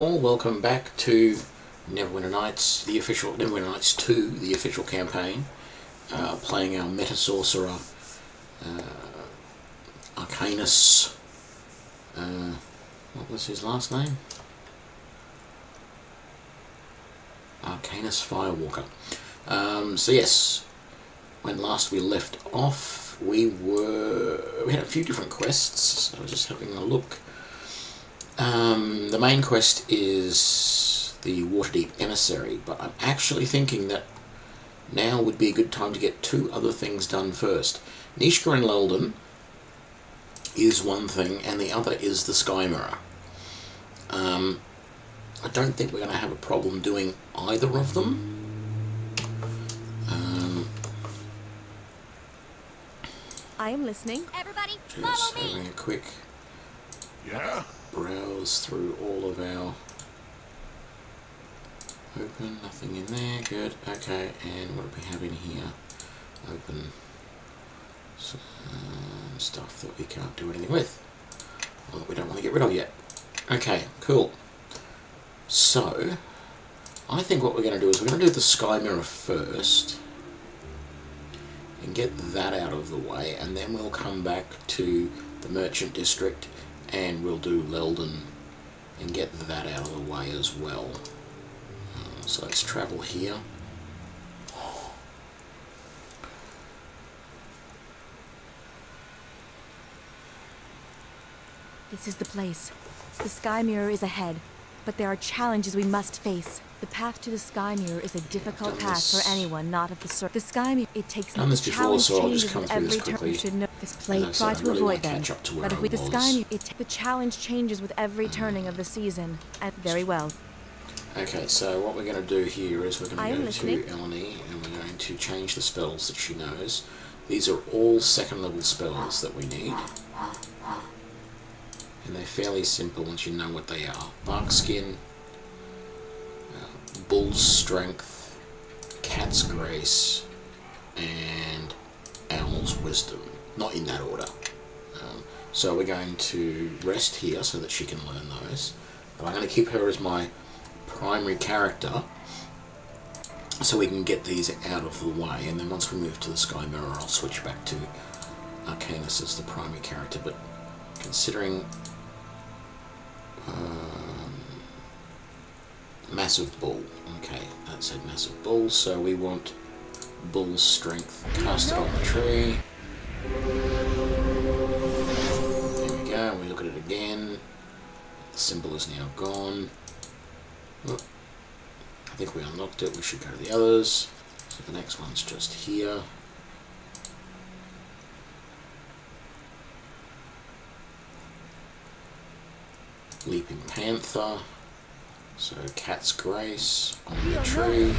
Welcome back to Neverwinter Nights, the official Neverwinter Nights 2, the official campaign. Playing our Meta Sorcerer, Arcanus. What was his last name? Arcanus Firewalker. So yes, when last we left off, we had a few different quests. I was just having a look. The main quest is the Waterdeep Emissary, but I'm actually thinking that now would be a good time to get two other things done first. Nishka and Lelden is one thing, and the other is the Sky Mirror. I don't think we're going to have a problem doing either of them. I am listening. Everybody, Just follow me. having a quick browse through all of our... Open, nothing in there, good, okay, and what do we have in here? Open some stuff that we can't do anything with, or that we don't want to get rid of yet. Okay, cool. So, I think what we're going to do is we're going to do the Sky Mirror first, and get that out of the way, and then we'll come back to the Merchant District, and we'll do Lelden, and get that out of the way as well. So let's travel here. This is the place. The Sky Mirror is ahead, but there are challenges we must face. The path to the Sky Mirror is a difficult path for anyone not of the circle. The Sky Mirror, it takes Done this before, challenge so I'll changes just come with through this every turn. quickly. You should know this play. As I Try said, to I really avoid want to them. catch up to where But I if with the was. Sky Mirror, the challenge changes with every turning of the season. And very well. Okay, so what we're going to do here is we're I going am to go listening. to Eleni, and we're going to change the spells that she knows. These are all second level spells that we need. And they're fairly simple once you know what they are. Barkskin, Bull's Strength, Cat's Grace, and Owl's Wisdom. Not in that order. So we're going to rest here so that she can learn those. But I'm going to keep her as my primary character so we can get these out of the way. And then once we move to the Sky Mirror, I'll switch back to Arcanus as the primary character. But considering... Massive Bull. Okay, that said Massive Bull, so we want Bull's Strength. Cast it on the tree. There we go, we look at it again. The symbol is now gone. Oh, I think we unlocked it, we should go to the others. So the next one's just here. Leaping Panther. So Cat's Grace on the tree.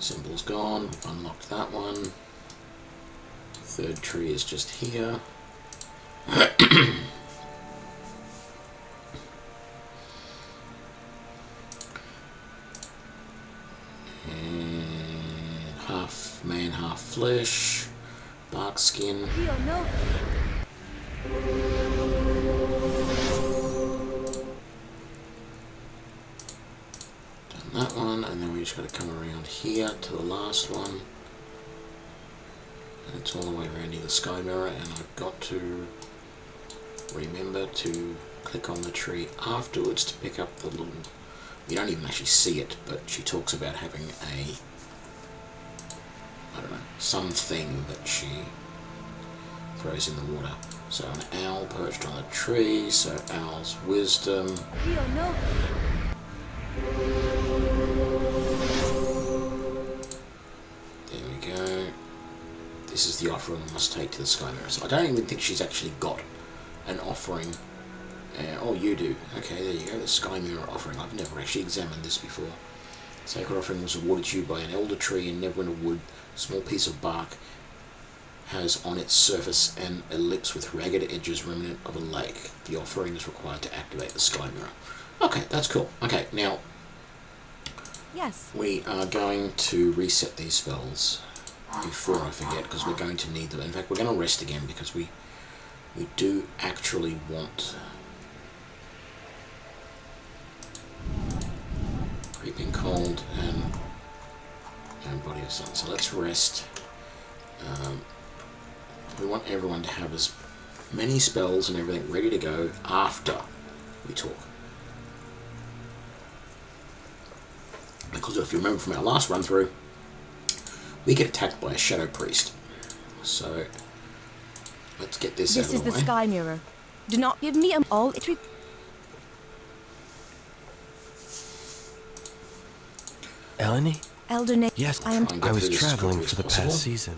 Symbol's gone, we've unlocked that one. Third tree is just here. And half man, half flesh. Barkskin. Done that one, and then we just got to come around here to the last one. And it's all the way around here, the Sky Mirror, and I've got to remember to click on the tree afterwards to pick up the little... You don't even actually see it, but she talks about having a... I don't know, something that she throws in the water. So an owl perched on a tree, so Owl's Wisdom. There we go. This is the offering we must take to the Sky Mirror. So I don't even think she's actually got an offering. Oh, you do. Okay, there you go, the Sky Mirror offering. I've never actually examined this before. Sacred offering was awarded to you by an elder tree in Neverwinter Wood. Small piece of bark has on its surface an ellipse with ragged edges remnant of a lake. The offering is required to activate the Sky Mirror. Okay, that's cool. Okay, now Yes. we are going to reset these spells before I forget, because we're going to need them. In fact, we're going to rest again because we we do actually want Creeping Cold and Body of Sun. So let's rest. We want everyone to have as many spells and everything ready to go after we talk. Because if you remember from our last run through, we get attacked by a Shadow Priest. So let's get this out of the way. This is the Sky Mirror. Do not give me all it requires. Eleni? Elder Nate. Yes, I am. I was traveling for the past season.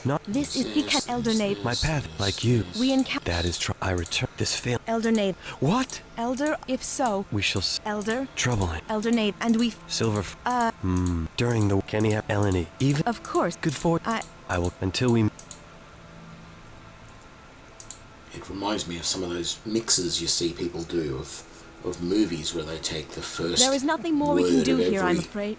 Not This is Pecan Elder Nate. my path, like you. We encounter That is I return. This fail. Elder Nate. What? Elder, if so. We shall Elder. troubling. Elder Nate, and we. Silver. During the can he have Eleni? Even Of course. good for. I will until we. It reminds me of some of those mixes you see people do of movies where they take the first. There is nothing more we can word do of here, I'm afraid.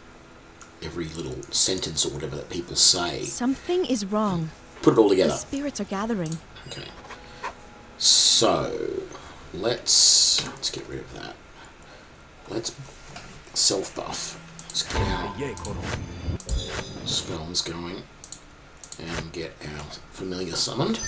every little sentence or whatever that people say. Something is wrong. Put it all The together. spirits are gathering. Okay. So let's get rid of that. Let's self buff. Let's get our spells going and get our familiar summoned.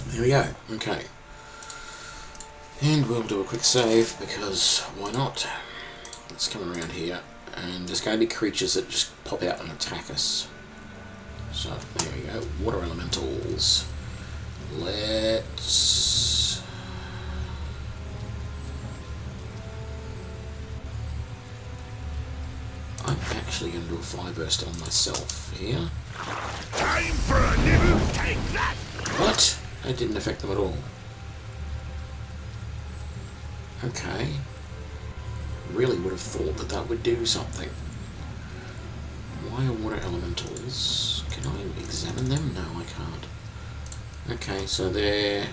There we go. Okay. And we'll do a quick save because why not? Let's come around here and there's going to be creatures that just pop out and attack us. So there we go. Water elementals. Let's I'm actually going to do a fire burst on myself here. Time for a nibble. Take that. What? That didn't affect them at all. Okay. Really would have thought that that would do something. Why are water elementals? Can I examine them? No, I can't. Okay, so they're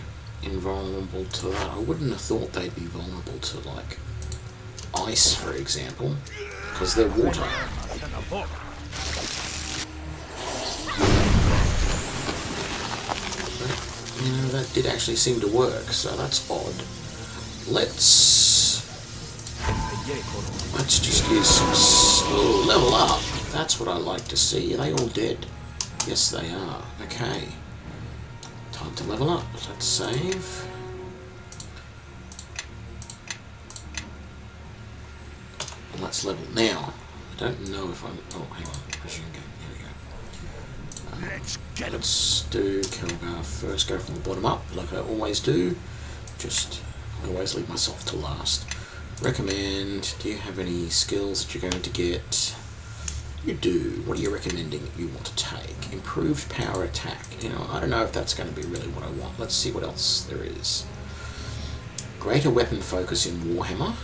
invulnerable to that. I wouldn't have thought they'd be vulnerable to, like, ice, for example, because they're water. But, you know, that did actually seem to work, so that's odd. Let's just use some level up. That's what I like to see. Are they all dead? Yes, they are. Okay. Time to level up. Let's save. And let's level. Now, I don't know if I'm... Oh, hang on. Here we go. Let's do Kelgar first. Go from the bottom up, like I always do. Just... I always leave myself to last. Recommend. Do you have any skills that you're going to get? You do. What are you recommending that you want to take? Improved power attack. You know, I don't know if that's going to be really what I want. Let's see what else there is. Greater weapon focus in Warhammer.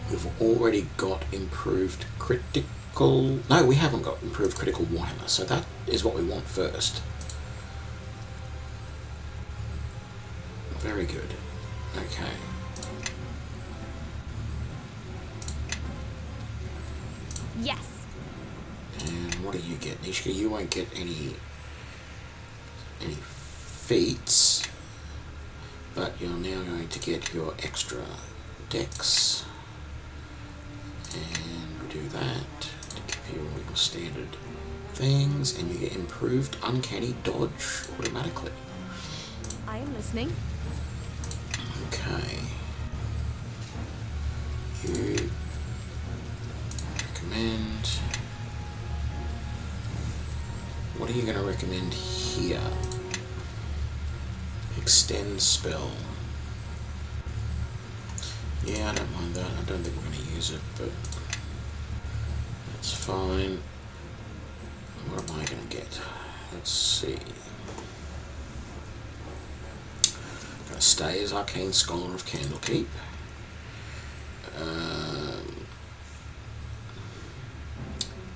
We've already got improved critical... No, we haven't got improved critical Warhammer, so that is what we want first. Very good. Okay. Yes. And what do you get? Nishka, you won't get any feats, but you're now going to get your extra dex. And we do that to give you all your standard things, and you get improved uncanny dodge automatically. I am listening. Okay. You recommend... What are you going to recommend here? Extend spell. Yeah, I don't mind that. I don't think we're going to use it, but that's fine. What am I going to get? Let's see. Going to stay as Arcane Scholar of Candlekeep.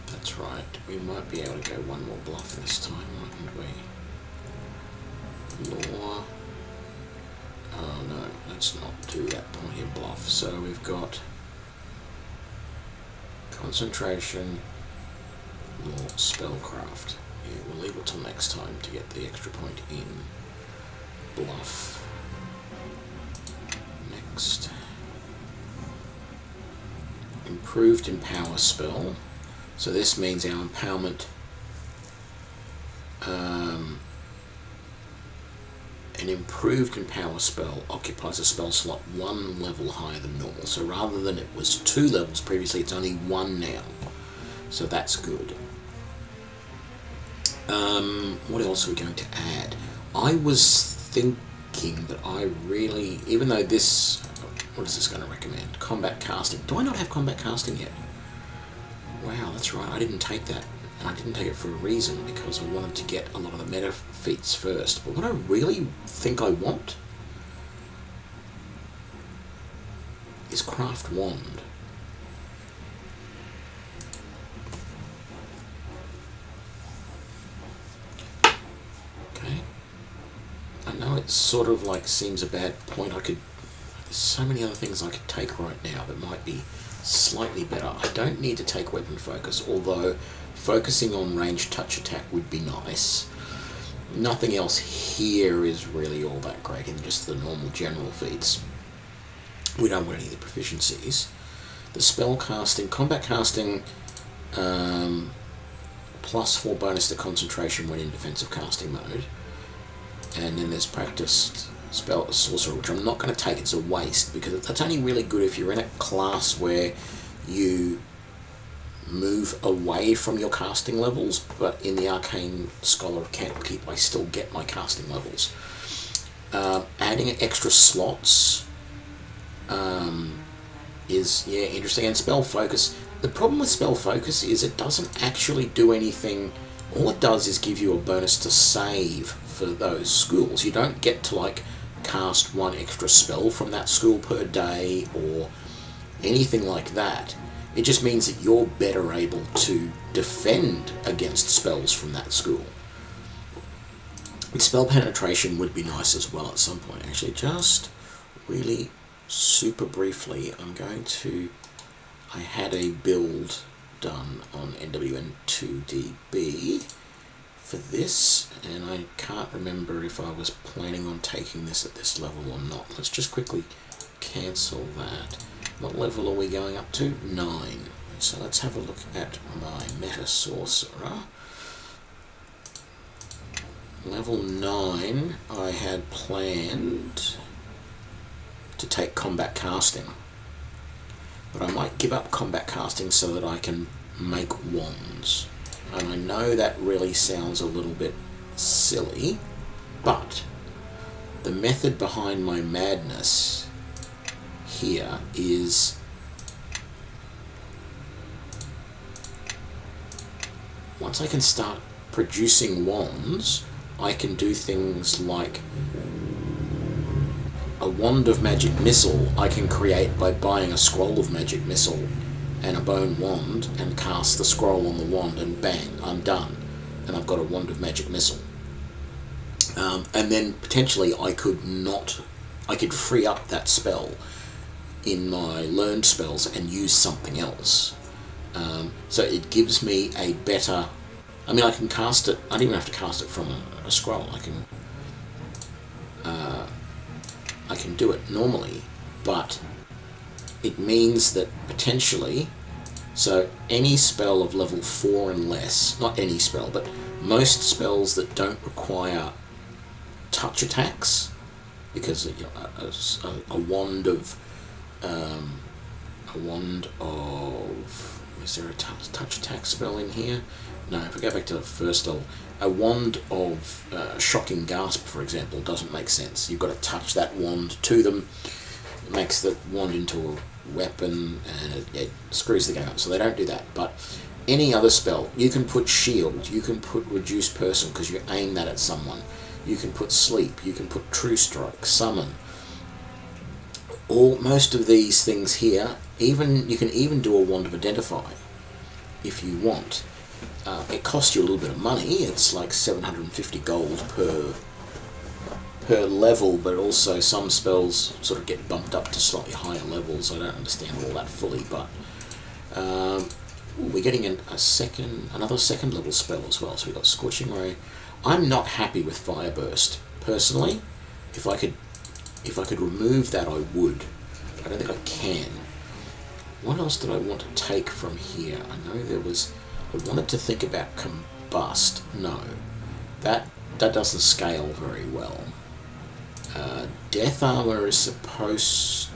That's right. We might be able to go one more bluff this time, mightn't we? Law. Oh no, let's not do that point here, bluff. So we've got concentration, law, spellcraft. Yeah, we'll leave it till next time to get the extra point in. Bluff. Next. Improved empower spell. So this means our empowerment an improved empower spell occupies a spell slot 1 level higher than normal. So rather than it was 2 levels previously, it's only 1 now. So that's good. What else are we going to add? I was thinking that I really, even though this, what is this going to recommend? Combat casting. Do I not have combat casting yet? Wow, that's right. I didn't take that. And I didn't take it for a reason, because I wanted to get a lot of the meta feats first. But what I really think I want is Craft Wand. Okay. I know it sort of like seems a bad point. There's so many other things I could take right now that might be slightly better. I don't need to take weapon focus, although focusing on ranged touch attack would be nice. Nothing else here is really all that great in just the normal general feats. We don't want any of the proficiencies. The spell casting, combat casting, +4 bonus to concentration when in defensive casting mode. And then there's practiced spell sorcerer, which I'm not going to take. It's a waste, because that's only really good if you're in a class where you move away from your casting levels, but in the Arcane Scholar of Candlekeep I still get my casting levels. Adding extra slots is interesting. And spell focus, the problem with spell focus is it doesn't actually do anything. All it does is give you a bonus to save for those schools. You don't get to like cast 1 extra spell from that school per day or anything like that. It just means that you're better able to defend against spells from that school. And spell penetration would be nice as well at some point. Actually, just really super briefly, I had a build done on NWN2DB for this, and I can't remember if I was planning on taking this at this level or not. Let's just quickly cancel that. What level are we going up to? 9. So let's have a look at my Meta Sorcerer. Level 9, I had planned to take combat casting. But I might give up combat casting so that I can make wands. And I know that really sounds a little bit silly, but the method behind my madness here is once I can start producing wands, I can do things like a wand of magic missile I can create by buying a scroll of magic missile and a bone wand and cast the scroll on the wand, and bang, I'm done, and I've got a wand of magic missile. And then potentially I could free up that spell in my learned spells and use something else. So it gives me a better, I can cast it, I don't even have to cast it from a scroll. I can do it normally, but it means that potentially, so any spell of level 4 and less, not any spell, but most spells that don't require touch attacks, because a wand of is there a touch attack spell in here? No, if we go back to the first level, a wand of shocking gasp, for example, doesn't make sense. You've got to touch that wand to them. It makes the wand into a weapon, and it screws the game up, so they don't do that. But any other spell, you can put shield, you can put reduce person because you aim that at someone, you can put sleep, you can put true strike, summon. Most of these things here, you can even do a wand of identify if you want. It costs you a little bit of money. It's like 750 gold per per level, but also some spells sort of get bumped up to slightly higher levels. I don't understand all that fully, but we're getting another second level spell as well. So we've got Scorching Ray. I'm not happy with Fire Burst personally. If I could remove that, I would. I don't think I can. What else did I want to take from here? I know I wanted to think about Combust. No, that doesn't scale very well. Death Armor is supposed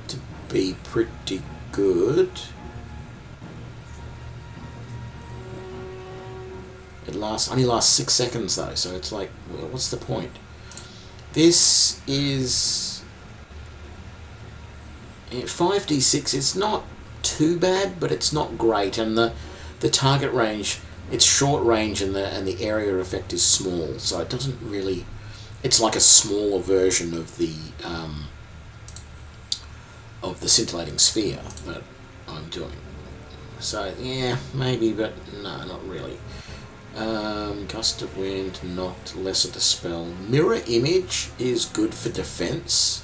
to be pretty good. It only lasts 6 seconds though, so it's like, well, what's the point? This is 5d6. It's not too bad, but it's not great, and the target range, it's short range, and the area effect is small, so it doesn't really. It's like a smaller version of the scintillating sphere that I'm doing. So yeah, maybe, but no, not really. Gust of Wind, not lesser dispel. Mirror Image is good for defense.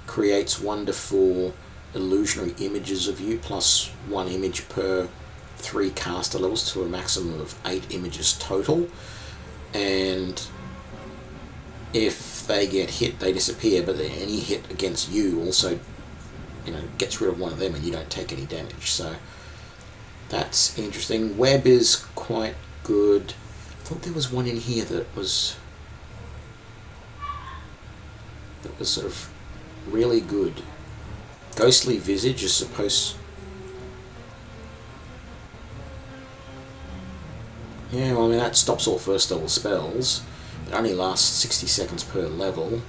Creates 1 to 4 illusionary images of you, plus 1 image per 3 caster levels, to a maximum of 8 images total. And if they get hit, they disappear, but any hit against you also, gets rid of one of them, and you don't take any damage. So that's interesting. Web is quite good. I thought there was one in here that was sort of really good. Ghostly Visage is supposed. Yeah, well, I mean, that stops all first level spells. It only lasts 60 seconds per level.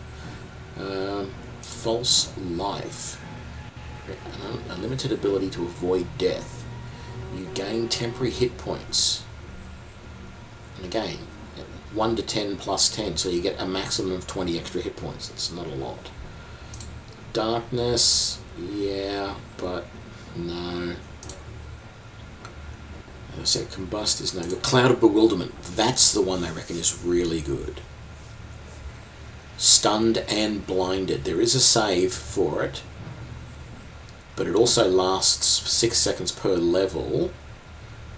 False Life. A limited ability to avoid death. You gain temporary hit points. And again, 1 to 10 plus 10, so you get a maximum of 20 extra hit points. That's not a lot. Darkness, yeah, but no. As I said, Combust is no good. Cloud of Bewilderment, that's the one they reckon is really good. Stunned and Blinded. There is a save for it, but it also lasts 6 seconds per level.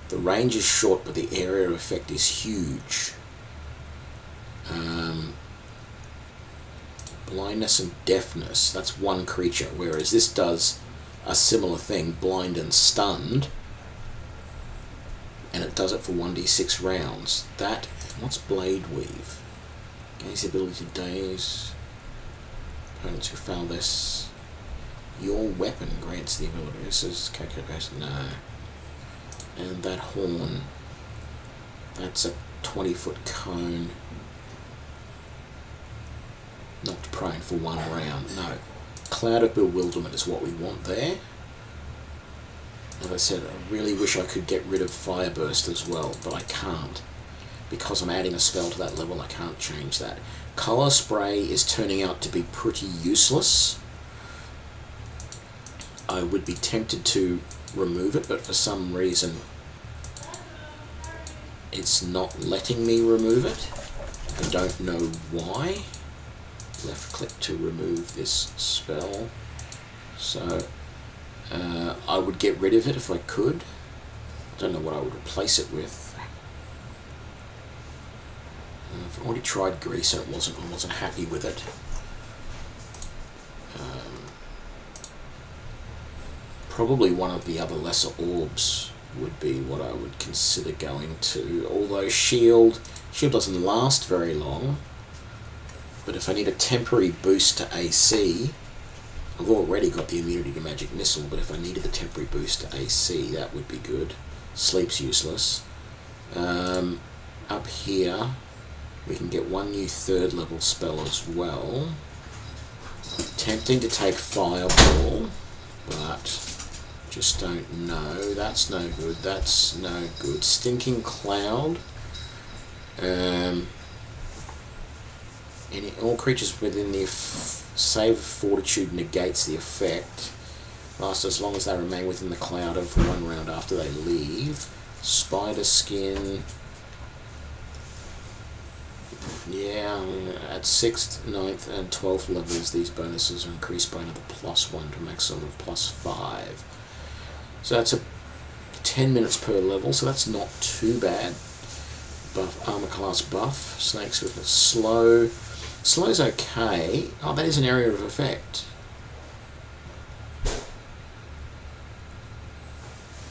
The range is short, but the area effect is huge. Blindness and Deafness, that's 1 creature, whereas this does a similar thing, blind and stunned, and it does it for 1d6 rounds. What's Blade Weave? Gains the ability to daze opponents who fail this. Your weapon grants the ability. This is calculated. No. And that horn, that's a 20-foot cone. Knocked prone for 1 round. No. Cloud of Bewilderment is what we want there. As I said, I really wish I could get rid of Fire Burst as well, but I can't. Because I'm adding a spell to that level, I can't change that. Colour Spray is turning out to be pretty useless. I would be tempted to remove it, but for some reason it's not letting me remove it. I don't know why. Left click to remove this spell. So I would get rid of it if I could. I don't know what I would replace it with. I've already tried Grease and I wasn't happy with it. Probably one of the other lesser orbs would be what I would consider going to. Although Shield doesn't last very long. But if I need a temporary boost to AC, I've already got the immunity to Magic Missile, but if I needed the temporary boost to AC, that would be good. Sleep's useless. Up here, we can get 1 new 3rd level spell as well. Tempting to take Fireball, but just don't know. That's no good. That's no good. Stinking Cloud. All creatures within the save of Fortitude negates the effect. Lasts as long as they remain within the cloud and for 1 round after they leave. Spider Skin. Yeah, at 6th, 9th and 12th levels these bonuses are increased by another +1 to a maximum of +5. So that's a 10 minutes per level, so that's not too bad. Buff, armor class buff, snake swiftness, slow. Slow's okay. Oh, that is an area of effect.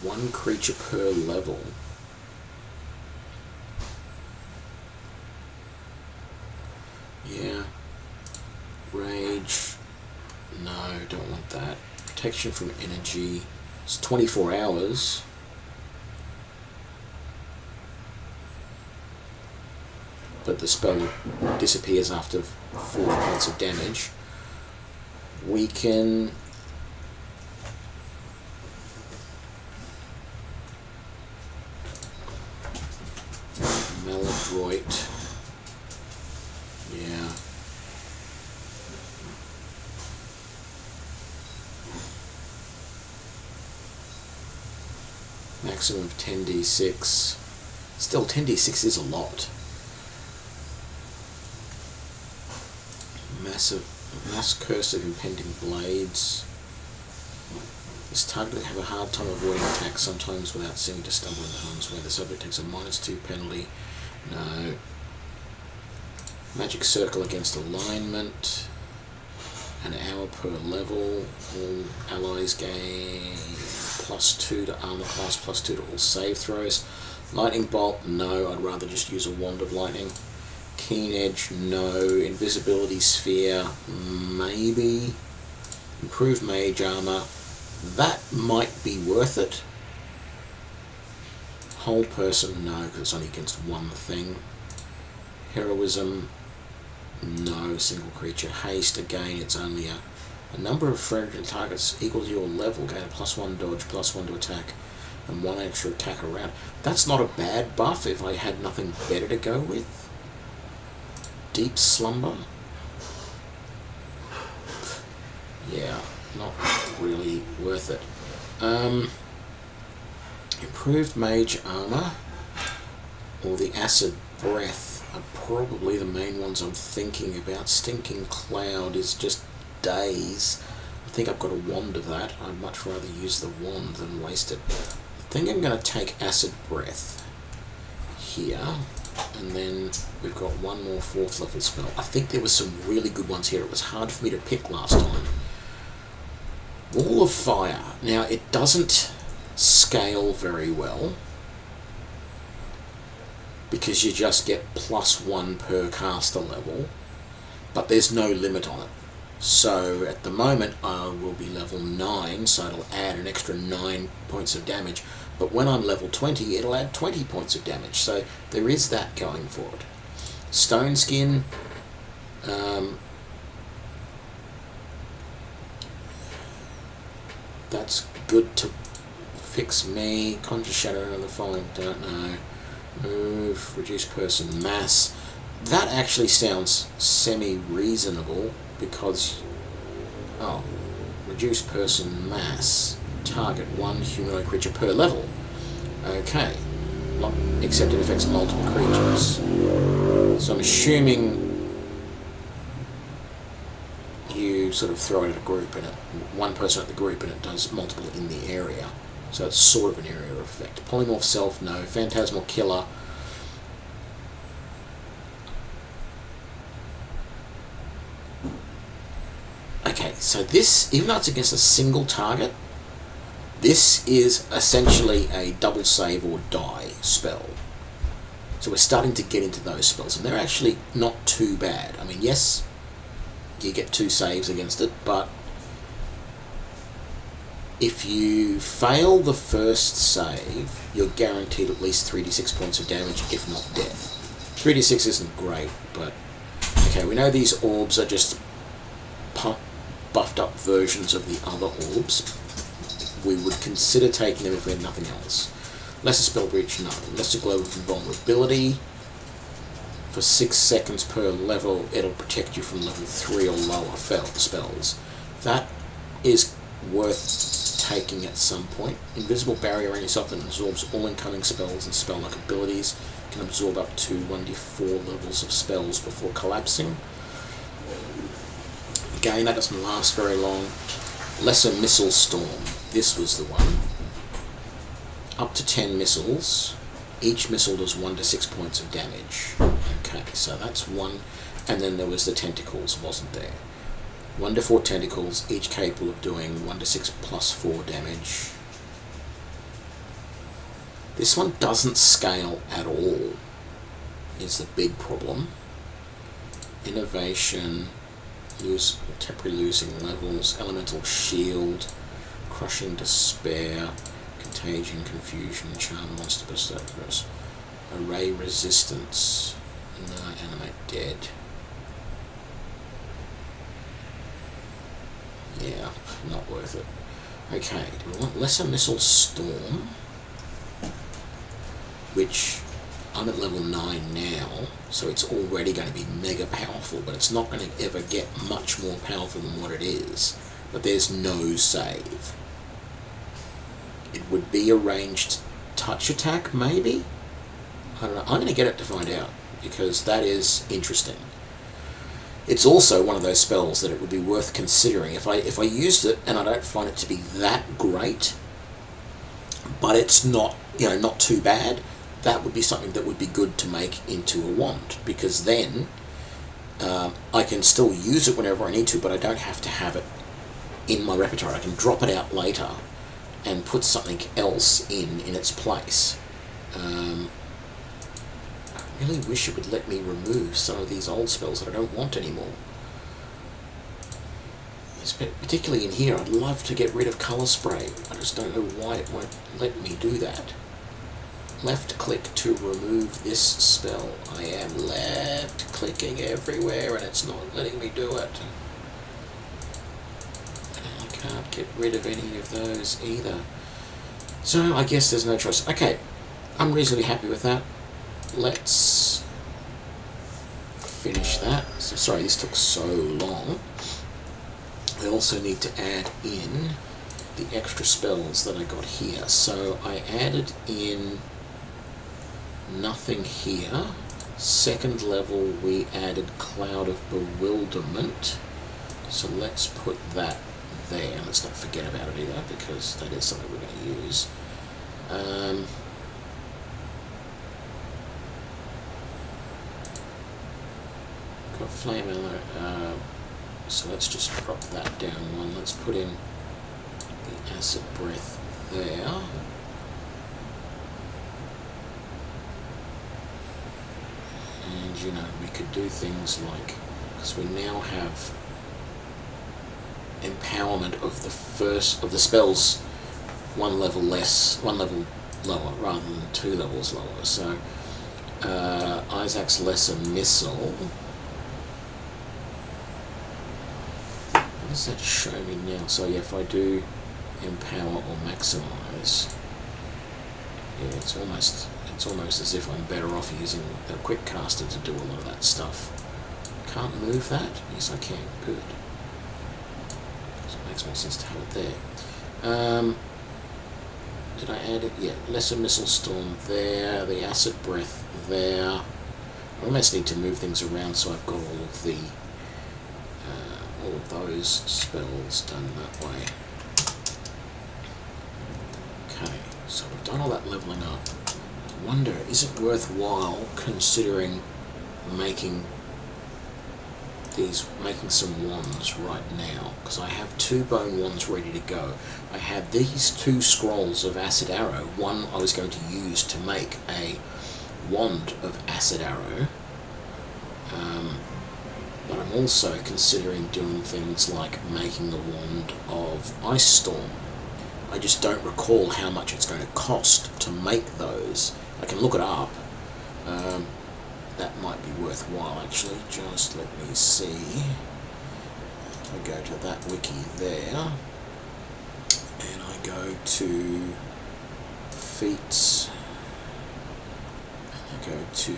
1 creature per level. Yeah. Rage. No, don't want that. Protection from energy. It's 24 hours. But the spell disappears after 40 points of damage. We can... Maladroit. Yeah. Maximum of 10d6. Still, 10d6 is a lot. Mass curse of impending blades. This target will have a hard time avoiding attacks, sometimes without seeming to stumble into harm's way. The subject takes a -2 penalty. No. Magic circle against alignment. An hour per level. All allies gain +2 to armor class, +2 to all save throws. Lightning bolt, no, I'd rather just use a wand of lightning. Keen edge, no. Invisibility sphere, maybe. Improved mage armor, that might be worth it. Whole person, no, because it's only against one thing. Heroism, no. Single creature. Haste, again, it's only a number of friendly targets equal to your level gain a +1 dodge, +1 to attack, and 1 extra attack around. That's not a bad buff if I had nothing better to go with. Deep slumber. Yeah, not really worth it. Improved mage armor or the acid breath are probably the main ones I'm thinking about. Stinking cloud is just days. I think I've got a wand of that. I'd much rather use the wand than waste it. I think I'm going to take acid breath here, and then we've got one more 4th level spell. I think there were some really good ones here. It was hard for me to pick last time. Wall of Fire. Now, it doesn't scale very well because you just get +1 per caster level, but there's no limit on it. So at the moment I will be level 9, so it'll add an extra 9 points of damage, but when I'm level 20 it'll add 20 points of damage, so there is that going for it. Stone Skin, that's good to fix me. Conjure Shadow another following, don't know. Move, reduce person mass. That actually sounds semi-reasonable because, oh, reduce person mass. Target 1 humanoid creature per level. Okay. Except it affects multiple creatures. So I'm assuming you sort of throw it at a group and one person at the group and it does multiple in the area. So it's sort of an area of effect. Polymorph Self, no. Phantasmal Killer. Okay, so this, even though it's against a single target, this is essentially a double save or die spell. So we're starting to get into those spells, and they're actually not too bad. I mean, yes, you get 2 saves against it, but if you fail the first save, you're guaranteed at least 3d6 points of damage, if not death. 3d6 isn't great, but okay, we know these orbs are just buffed up versions of the other orbs. We would consider taking them if we had nothing else. Lesser Spell Breach, no. Lesser Glow of Invulnerability. For 6 seconds per level, it'll protect you from level 3 or lower spells. That is worth taking at some point. Invisible Barrier around yourself that absorbs all incoming spells and spell-like abilities. can absorb up to 1d4 levels of spells before collapsing. Again, that doesn't last very long. Lesser Missile Storm. This was the one. Up to 10 missiles. Each missile does 1 to 6 points of damage. Okay, so that's one. And then there was the tentacles, wasn't there? 1 to 4 tentacles, each capable of doing 1 to 6 plus 4 damage. This one doesn't scale at all, is the big problem. Innovation, temporarily losing levels, elemental shield, crushing despair, contagion, confusion, charm, monster berserkers, array resistance, no, animate dead. Yeah, not worth it. Okay, do we want Lesser Missile Storm? Which I'm at level 9 now, so it's already going to be mega powerful, but it's not going to ever get much more powerful than what it is. But there's no save. It would be a ranged touch attack, maybe? I don't know. I'm going to get it to find out, because that is interesting. It's also one of those spells that it would be worth considering. If I used it and I don't find it to be that great, but it's not, not too bad, that would be something that would be good to make into a wand, because then I can still use it whenever I need to, but I don't have to have it in my repertoire. I can drop it out later and put something else in its place. I really wish it would let me remove some of these old spells that I don't want anymore. Particularly in here, I'd love to get rid of Colour Spray. I just don't know why it won't let me do that. Left click to remove this spell. I am left clicking everywhere and it's not letting me do it. I can't get rid of any of those either. So I guess there's no choice. Okay, I'm reasonably happy with that. Let's finish that. So sorry this took so long. I also need to add in the extra spells that I got here. So I added in nothing here. Second level we added Cloud of Bewilderment. So let's put that there. Let's not forget about it either, because that is something we're going to use. Got Flame Arrow. So let's just drop that down one. Let's put in the Acid Breath there. And we could do things like, because we now have empowerment of the spells one level lower rather than 2 levels lower. So Isaac's Lesser Missile. What does that show me now? So yeah, if I do empower or maximize, yeah, it's almost as if I'm better off using a quick caster to do a lot of that stuff. Can't move that? Yes, I can. Good. So it makes more sense to have it there. Did I add it? Yeah, Lesser Missile Storm there, the Acid Breath there. I almost need to move things around so I've got all of those spells done that way. Okay, so we've done all that leveling up. I wonder, is it worthwhile considering making some wands right now? Because I have 2 bone wands ready to go. I had these 2 scrolls of Acid Arrow. One I was going to use to make a wand of Acid Arrow. But I'm also considering doing things like making the wand of Ice Storm. I just don't recall how much it's going to cost to make those. I can look it up. That might be worthwhile actually. Just let me see. I go to that wiki there, and I go to feats, and I go to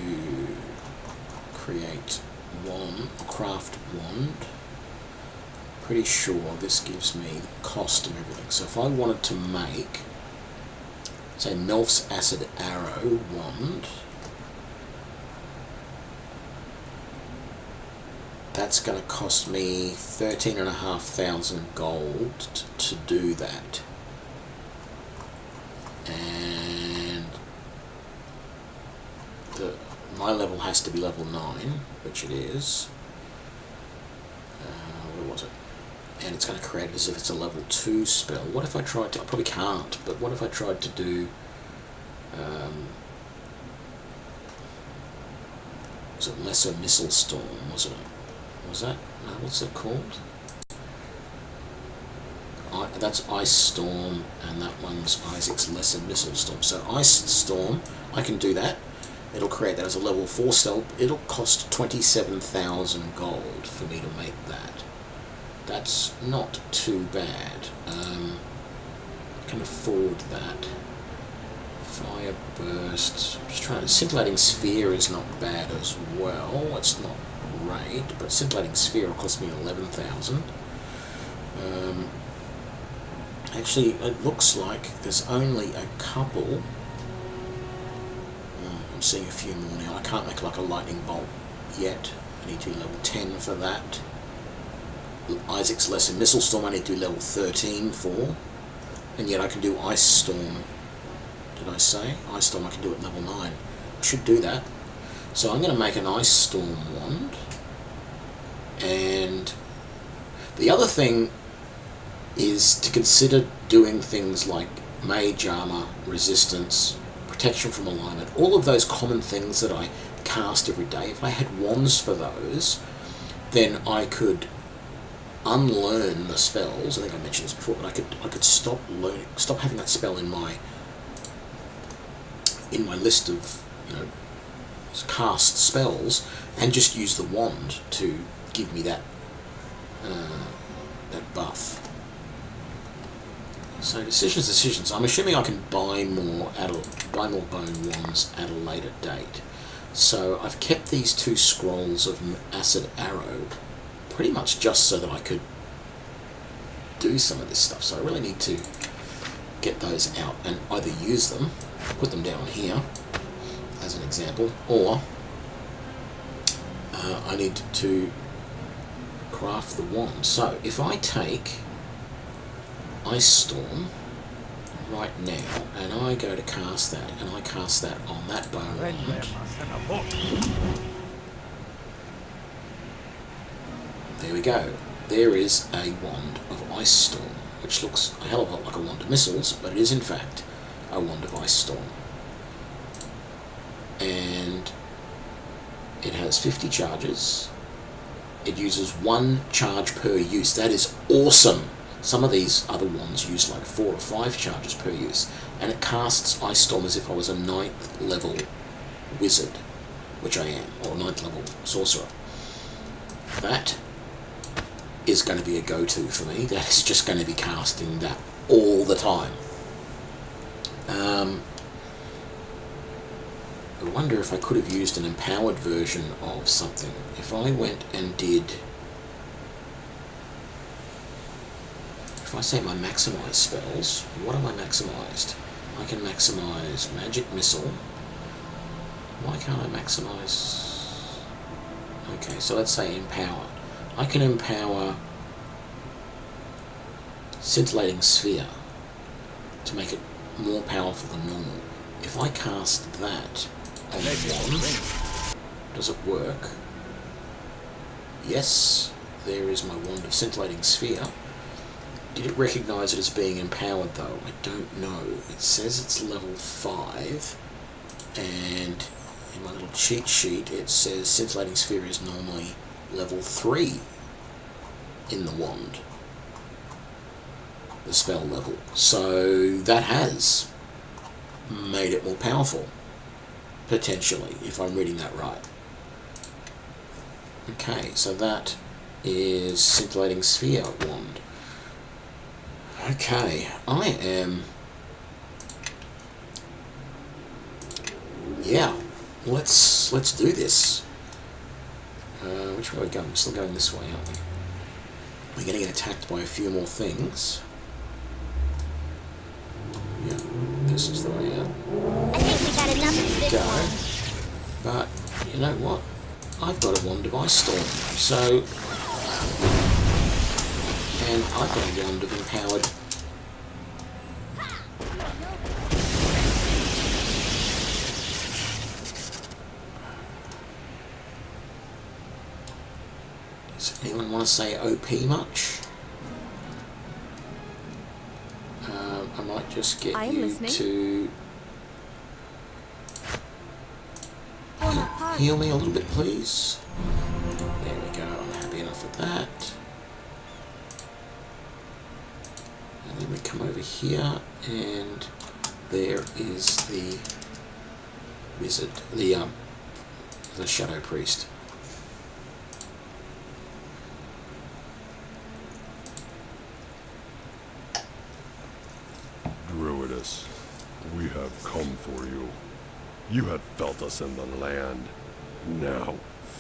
create wand, craft wand. Pretty sure this gives me the cost of everything. So if I wanted to make, say, Melf's Acid Arrow wand, that's going to cost me 13,500 gold to do that. And my level has to be level 9, which it is. Where was it? And it's going to create it as if it's a level 2 spell. What if I tried to... I probably can't, but what if I tried to do... was it Lesser Missile Storm, wasn't it? Was that? No, what's it called? That's Ice Storm, and that one's Isaac's Lesser Missile Storm. So Ice Storm, I can do that. It'll create that as a level 4 spell. It'll cost 27,000 gold for me to make that. That's not too bad. I can afford that. Fire Burst. I'm just trying to... Scintillating Sphere is not bad as well. It's not great, but Scintillating Sphere will cost me 11,000. Actually, it looks like there's only a couple. I'm seeing a few more now. I can't make like a Lightning Bolt yet. I need to do level 10 for that. Isaac's Lesser Missile Storm I need to do level 13 for. And yet I can do Ice Storm. Did I say? Ice Storm I can do at level 9. I should do that. So I'm going to make an Ice Storm wand. And the other thing is to consider doing things like Mage Armor, Resistance, Protection from Alignment, all of those common things that I cast every day. If I had wands for those, then I could unlearn the spells. I think I mentioned this before, but I could stop having that spell in my list of, you know, cast spells, and just use the wand to give me that buff. So decisions. I'm assuming I can buy more bone wands at a later date. So I've kept these 2 scrolls of Acid Arrow pretty much just so that I could do some of this stuff. So I really need to get those out and either use them, put them down here as an example, or I need to craft the wand. So if I take Ice Storm right now and I go to cast that, and I cast that on that bone wand, there we go. There is a wand of Ice Storm, which looks a hell of a lot like a wand of missiles, but it is in fact a wand of Ice Storm. And it has 50 charges. It uses 1 charge per use. That is awesome. Some of these other wands use like 4 or 5 charges per use. And it casts Ice Storm as if I was a 9th level wizard, which I am, or 9th level sorcerer. That is going to be a go-to for me. That is just going to be casting that all the time. I wonder if I could have used an empowered version of something. If I went and did... If I say my maximize spells, what am I maximized? I can maximize Magic Missile. Why can't I maximize... Okay, so let's say empower. I can empower Scintillating Sphere to make it more powerful than normal. If I cast that on the wand, does it work? Yes, there is my wand of Scintillating Sphere. Did it recognise it as being empowered though? I don't know. It says it's level 5, and in my little cheat sheet it says Scintillating Sphere is normally level 3 in the wand, the spell level. So that has made it more powerful, potentially, if I'm reading that right. Okay, so that is Scintillating Sphere wand. Okay, I am... Yeah, let's do this. Which way are we going? We're still going this way, aren't we? We're going to get attacked by a few more things. Yeah, this is the way out. I think we've had enough of this one. But, you know what? I've got a wand of Ice Storm. So, and I've got a wand of Empowered. Does anyone want to say OP much? I might just get you listening. to heal me a little bit, please. There we go, I'm happy enough with that. And then we come over here, and there is the wizard, the Shadow Priest. Druidess, we have come for you. You had felt us in the land. Now,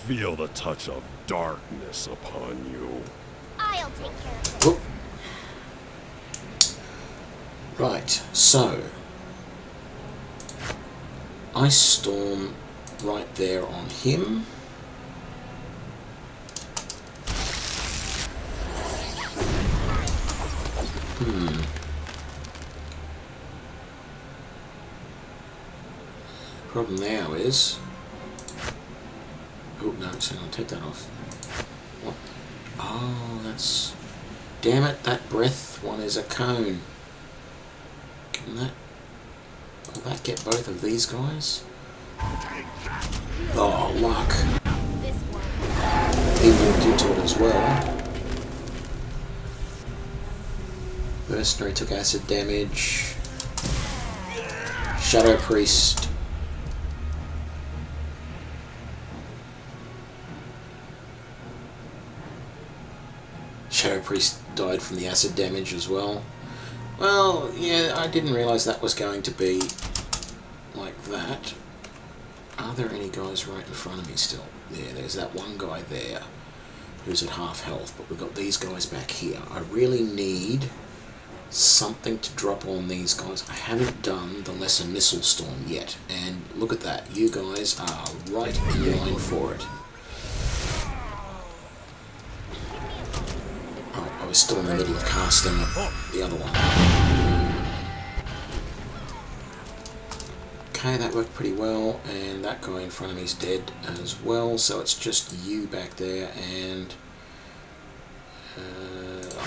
feel the touch of darkness upon you. I'll take care of it. Whoop. Right, so Ice Storm right there on him. Problem now is, oh no, so I'll take that off. What? Oh, that's, damn it, that breath one is a cone. Can that, will that get both of these guys? Oh, luck. This one. He walked into it as well. Mercenary took acid damage. Shadow Priest. Shadow Priest died from the acid damage as well. Well, yeah, I didn't realise that was going to be like that. Are there any guys right in front of me still? Yeah, there's that one guy there who's at half health, but we've got these guys back here. I really need something to drop on these guys. I haven't done the Lesser Missile Storm yet, and look at that. You guys are right in line for it. Oh, I was still in the middle of casting the other one. Okay, that worked pretty well, and that guy in front of me is dead as well, so it's just you back there, and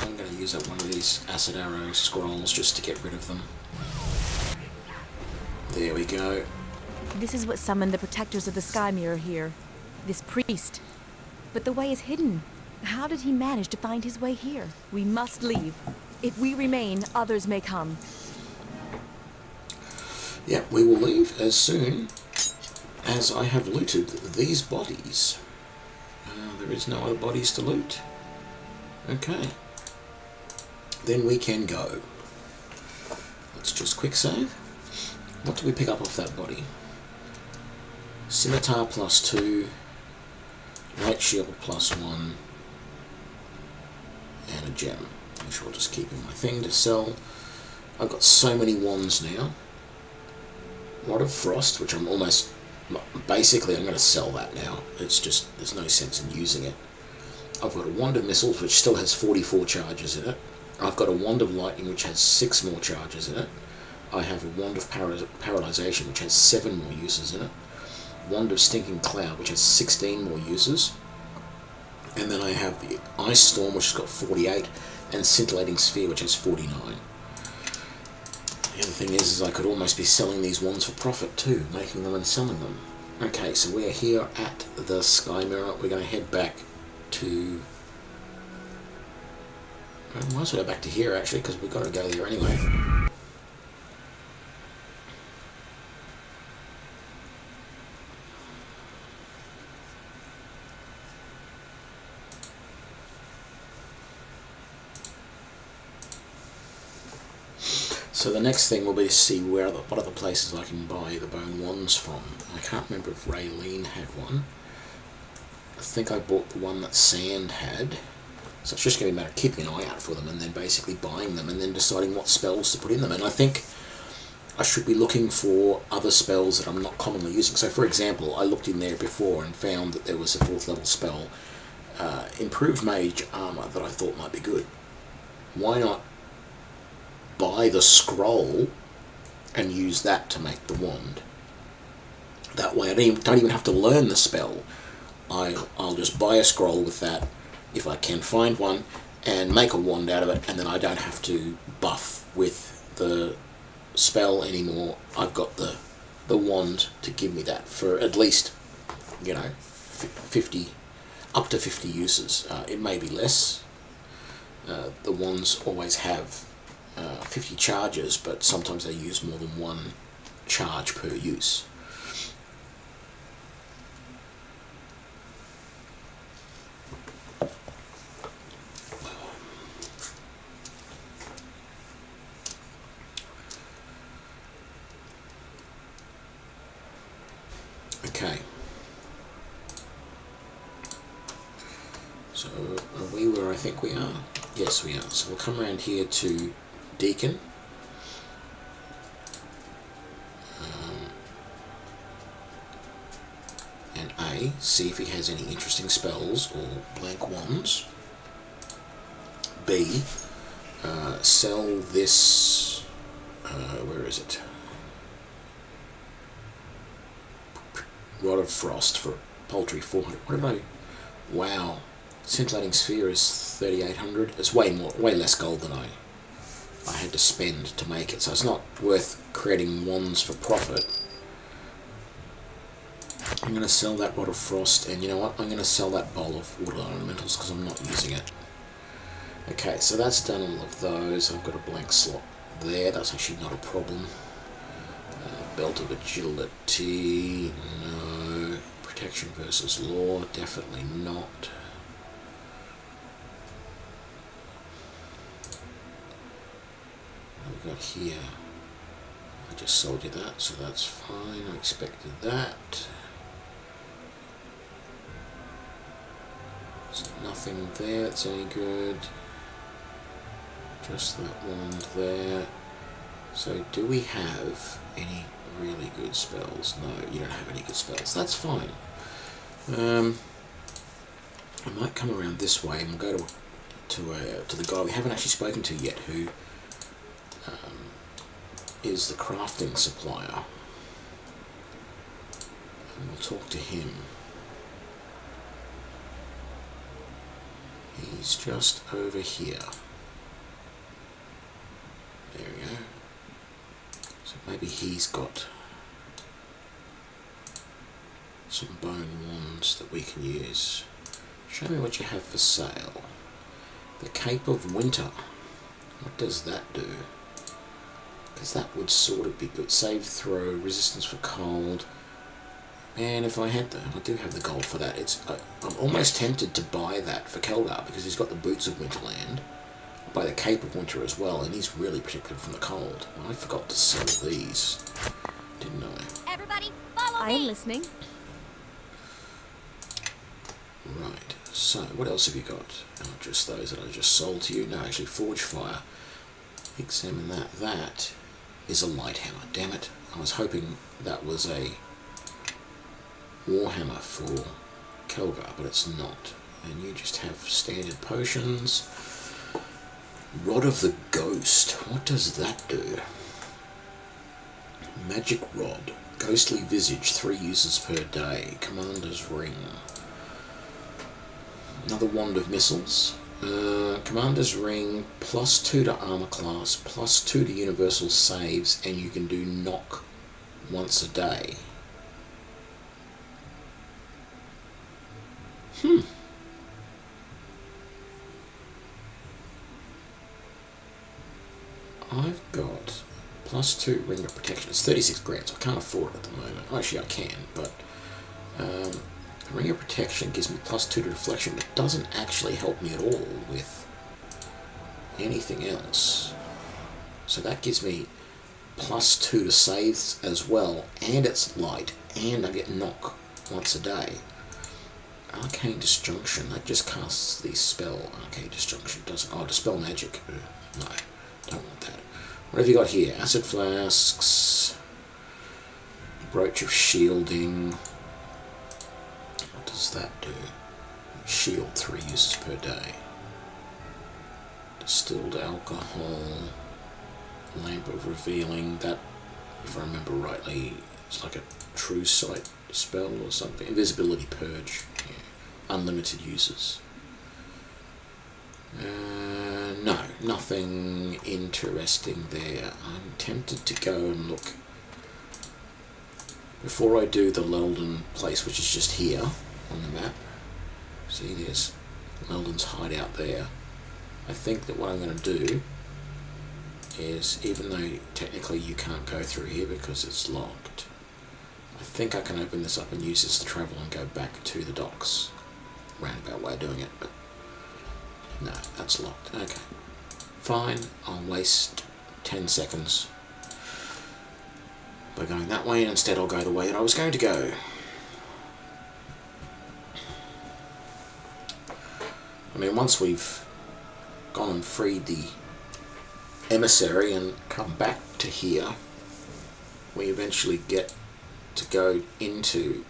I'm going to use up one of these Acid Arrow scrolls just to get rid of them. There we go. This is what summoned the protectors of the Sky Mirror here. This priest. But the way is hidden. How did he manage to find his way here? We must leave. If we remain, others may come. Yeah, we will leave as soon as I have looted these bodies. There is no other bodies to loot. Okay. Then we can go. Let's just quick save. What do we pick up off that body? Scimitar +2, Light Shield +1, and a gem, which I'll just keep in my thing to sell. I've got so many wands now. Rod of Frost, which I'm almost, basically I'm going to sell that now. It's just, there's no sense in using it. I've got a Wand of Missiles, which still has 44 charges in it. I've got a Wand of Lightning, which has 6 more charges in it. I have a Wand of Paralyzation, which has 7 more uses in it. Wand of Stinking Cloud, which has 16 more uses. And then I have the Ice Storm, which has got 48, and Scintillating Sphere, which has 49. The other thing is I could almost be selling these wands for profit too, making them and selling them. Okay, so we're here at the Sky Mirror. We're going to head back to... I might as well go back to here actually, because we've got to go there anyway. So the next thing will be to see what other places I can buy the bone wands from. I can't remember if Raylene had one. I think I bought the one that Sand had. So it's just going to be a matter of keeping an eye out for them and then basically buying them and then deciding what spells to put in them. And I think I should be looking for other spells that I'm not commonly using. So for example, I looked in there before and found that there was a 4th level spell, Improved Mage Armor, that I thought might be good. Why not buy the scroll and use that to make the wand? That way I don't even have to learn the spell. I'll just buy a scroll with that, if I can find one, and make a wand out of it, and then I don't have to buff with the spell anymore. I've got the wand to give me that for at least, 50, up to 50 uses. It may be less. The wands always have 50 charges, but sometimes they use more than one charge per use. Okay. So, are we where I think we are? Yes, we are. So we'll come around here to Deacon. And A, see if he has any interesting spells or blank wands. B, sell this, where is it? Rod of Frost for paltry 400. What did I? Wow, scintillating sphere is 3,800. It's way less gold than I had to spend to make it. So it's not worth creating wands for profit. I'm going to sell that Rod of Frost, and you know what? I'm going to sell that bowl of water elementals because I'm not using it. Okay, so that's done all of those. I've got a blank slot there. That's actually not a problem. Belt of Agility, no. Protection versus Law, definitely not. What have we got here? I just sold you that, so that's fine. I expected that. There's nothing there that's any good. Just that wand there. So do we have any really good spells? No, you don't have any good spells. That's fine. I might come around this way and we'll go to the guy we haven't actually spoken to yet, who is the crafting supplier. And we'll talk to him. He's just over here. There we go. So maybe he's got some bone wands that we can use. Show me what you have for sale. The Cape of Winter. What does that do? Because that would sort of be good. Save throw, resistance for cold. Man, if I had I do have the gold for that. I'm almost tempted to buy that for Kelgar because he's got the Boots of Winterland. I'll buy the Cape of Winter as well, and he's really protected from the cold. I forgot to sell these, didn't I? Everybody, follow I me. am listening. Right, so what else have you got? Not just those that I just sold to you. No, actually, Forge Fire. Examine that. That is a light hammer. Damn it. I was hoping that was a Warhammer for Kelgar, but it's not. And you just have standard potions. Rod of the Ghost. What does that do? Magic Rod. Ghostly Visage. 3 uses per day. Commander's Ring. Another Wand of Missiles. Commander's Ring, +2 to armor class, +2 to universal saves, and you can do knock once a day. I've got +2 Ring of Protection. It's 36 grand, so I can't afford it at the moment. Actually, I can, but Ring of Protection gives me +2 to deflection, but doesn't actually help me at all with anything else. So that gives me +2 to saves as well, and it's light, and I get knock once a day. Arcane Disjunction, that just casts the spell. Arcane Disjunction doesn't. Oh, Dispel Magic. No, don't want that. What have you got here? Acid flasks, brooch of shielding. What does that do? Shield 3 uses per day. Distilled alcohol, lamp of revealing. That, if I remember rightly, it's like a true sight spell or something. Invisibility purge. Yeah. Unlimited uses. No, nothing interesting there. I'm tempted to go and look before I do the Leldon place, which is just here on the map. See, there's Leldon's hideout there. I think that what I'm going to do is, even though technically you can't go through here because it's locked, I think I can open this up and use this to travel and go back to the docks. Roundabout way of doing it, but no, that's locked. Okay, fine, I'll waste 10 seconds by going that way, and instead I'll go the way that I was going to go. I mean, once we've gone and freed the emissary and come back to here, we eventually get to go into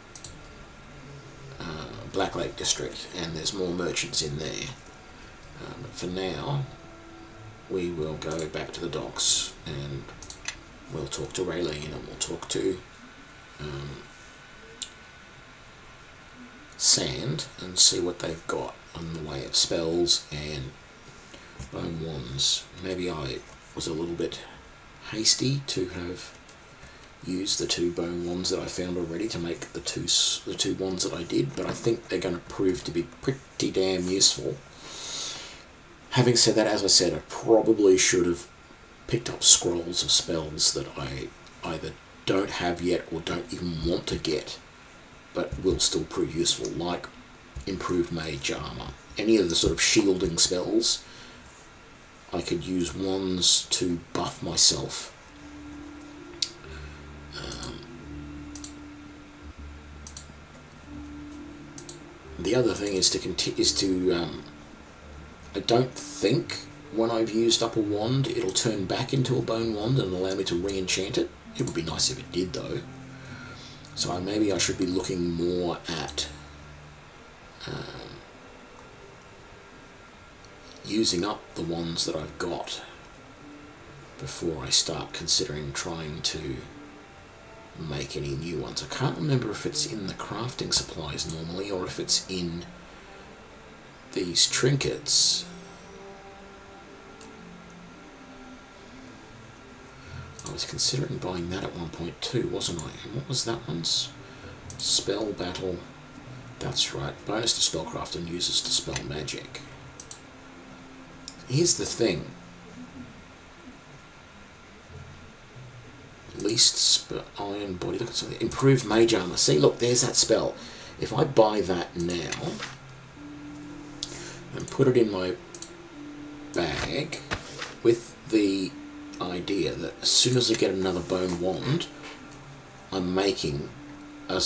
Black Lake District, and there's more merchants in there. But for now, we will go back to the docks and we'll talk to Raylene, and we'll talk to Sand and see what they've got on the way of spells and bone wands. Maybe I was a little bit hasty to have used the 2 bone wands that I found already to make the two wands that I did, but I think they're going to prove to be pretty damn useful. Having said that, as I said, I probably should have picked up scrolls of spells that I either don't have yet or don't even want to get, but will still prove useful, like improved mage armor. Any of the sort of shielding spells, I could use wands to buff myself. The other thing is to I don't think when I've used up a wand it'll turn back into a bone wand and allow me to re-enchant it. It would be nice if it did though. So maybe I should be looking more at using up the wands that I've got before I start considering trying to make any new ones. I can't remember if it's in the crafting supplies normally or if it's in these trinkets. I was considering buying that at one point too, wasn't I? And what was that one's? Spell battle. That's right. Bonus to spellcraft and uses to spell magic. Here's the thing. Least iron body. Look at something. Improved mage armor. See, look, there's that spell. If I buy that now and put it in my bag with the idea that as soon as I get another bone wand, I'm making a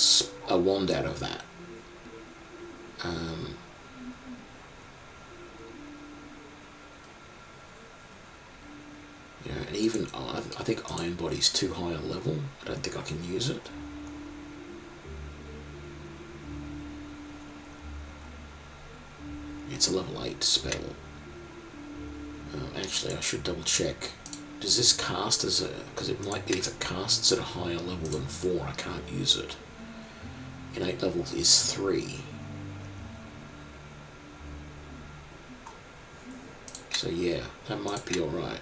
wand out of that. You know, and even I think Iron Body's too high a level. I don't think I can use it. It's a level 8 spell. Actually, I should double check. Does this cast as a... because it might be if it casts at a higher level than 4, I can't use it. In 8 levels is 3. So yeah, that might be alright.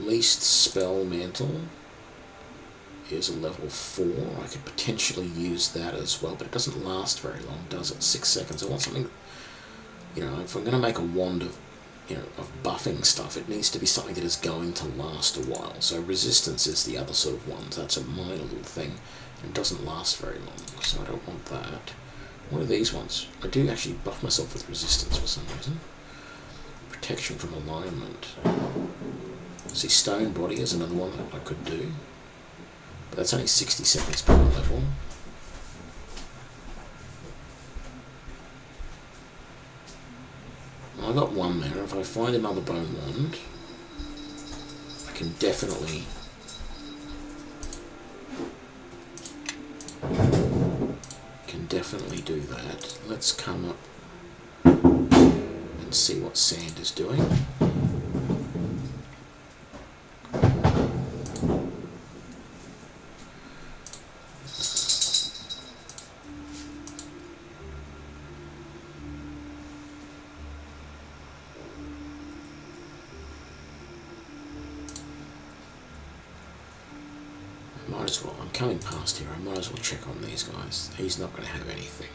Least spell mantle is a level 4. I could potentially use that as well, but it doesn't last very long, does it? 6 seconds. I want something, you know, if I'm going to make a wand of, you know, of buffing stuff, it needs to be something that is going to last a while. So resistance is the other sort of one. That's a minor little thing, and it doesn't last very long, so I don't want that. What are these ones? I do actually buff myself with resistance for some reason. Protection from alignment. See, stone body is another one that I could do, but that's only 60 seconds per level. I got one there. If I find another bone wand, can definitely do that. Let's come up and see what sand is doing. Might as well, I'm coming past here, I might as well check on these guys. He's not going to have anything.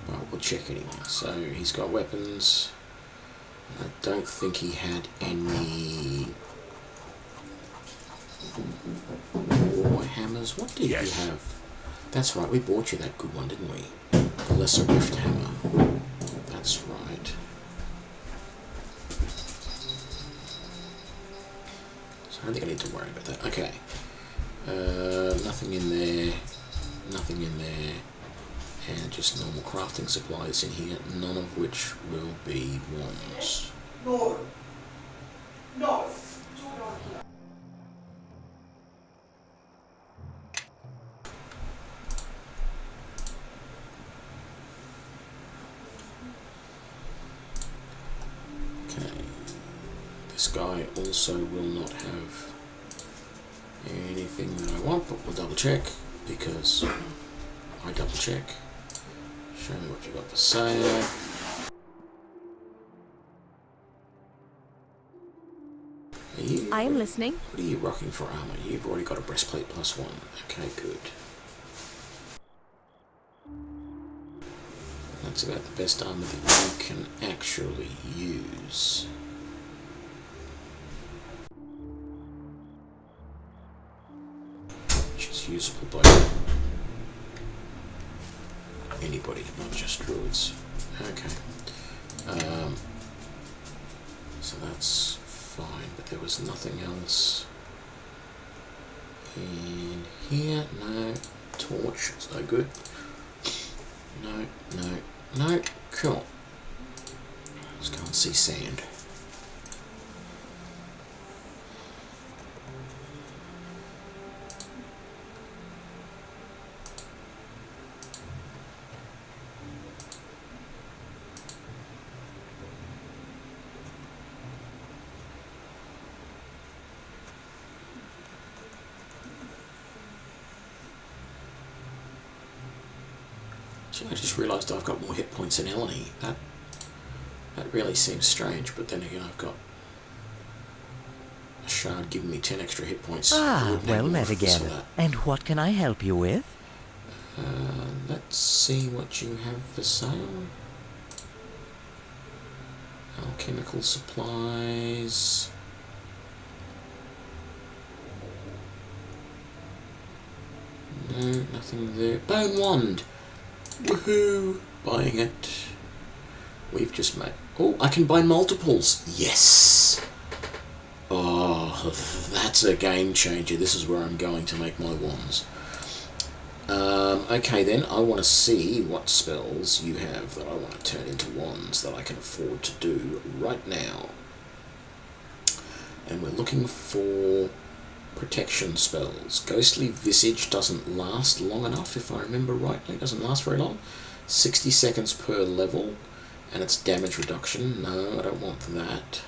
But we'll check anyway. So he's got weapons. I don't think he had any war hammers. What did you have? That's right, we bought you that good one, didn't we? The lesser rift hammer. That's right. I don't think I need to worry about that. Okay. Nothing in there. Nothing in there. And just normal crafting supplies in here, none of which will be wands. No. No. Okay. This guy also will not have anything that I want, but we'll double check because I double check. Show me what you got for sale. I am listening. What are you rocking for armor? You've already got a breastplate +1. Okay, good. That's about the best armor that you can actually use. Which is usable by anybody, not just druids. Okay. So that's fine, but there was nothing else in here. No. Torch, it's no good. No, no, no. Cool. Let's go and see sand. I just realised I've got more hit points than Eleni. That really seems strange, but then again I've got a shard giving me 10 extra hit points. Ah, well met again. And what can I help you with? Let's see what you have for sale. Alchemical supplies. No, nothing there. Bone wand! Woohoo! Buying it. We've just made... Oh, I can buy multiples! Yes! Oh, that's a game changer. This is where I'm going to make my wands. Okay then, I want to see what spells you have that I want to turn into wands that I can afford to do right now. And we're looking for protection spells. Ghostly Visage doesn't last long enough, if I remember rightly. It doesn't last very long. 60 seconds per level, and it's damage reduction. No, I don't want that.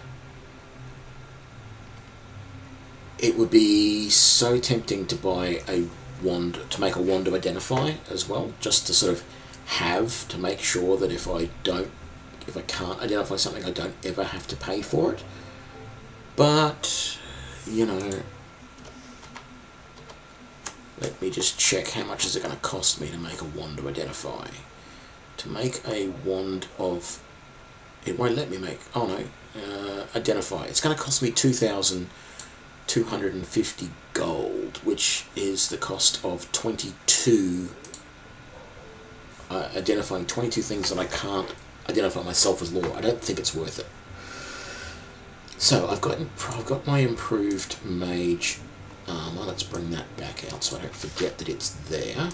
It would be so tempting to buy a wand, to make a wand of identify as well, just to sort of have, to make sure that if I can't identify something, I don't ever have to pay for it. But, you know, let me just check how much is it going to cost me to make a wand of identify. To make a wand of... It won't let me make... Oh no. Identify. It's going to cost me 2,250 gold, which is the cost of 22... identifying 22 things that I can't identify myself as law. I don't think it's worth it. So I've got my improved mage armor. Let's bring that back out so I don't forget that it's there,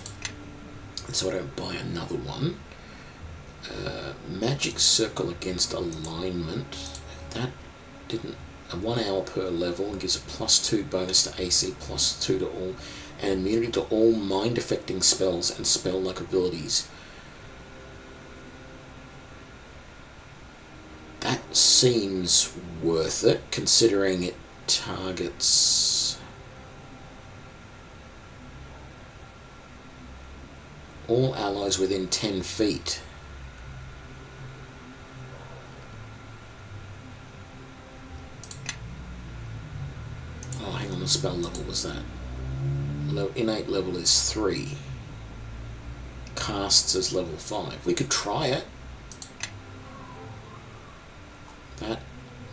and so I don't buy another one. Magic circle against alignment. That didn't. A 1 hour per level and gives a +2 bonus to AC, +2 to all, and immunity to all mind-affecting spells and spell-like abilities. That seems worth it, considering it targets all allies within 10 feet. Oh, hang on, the spell level was that? Innate level is 3. Casts is level 5. We could try it. That,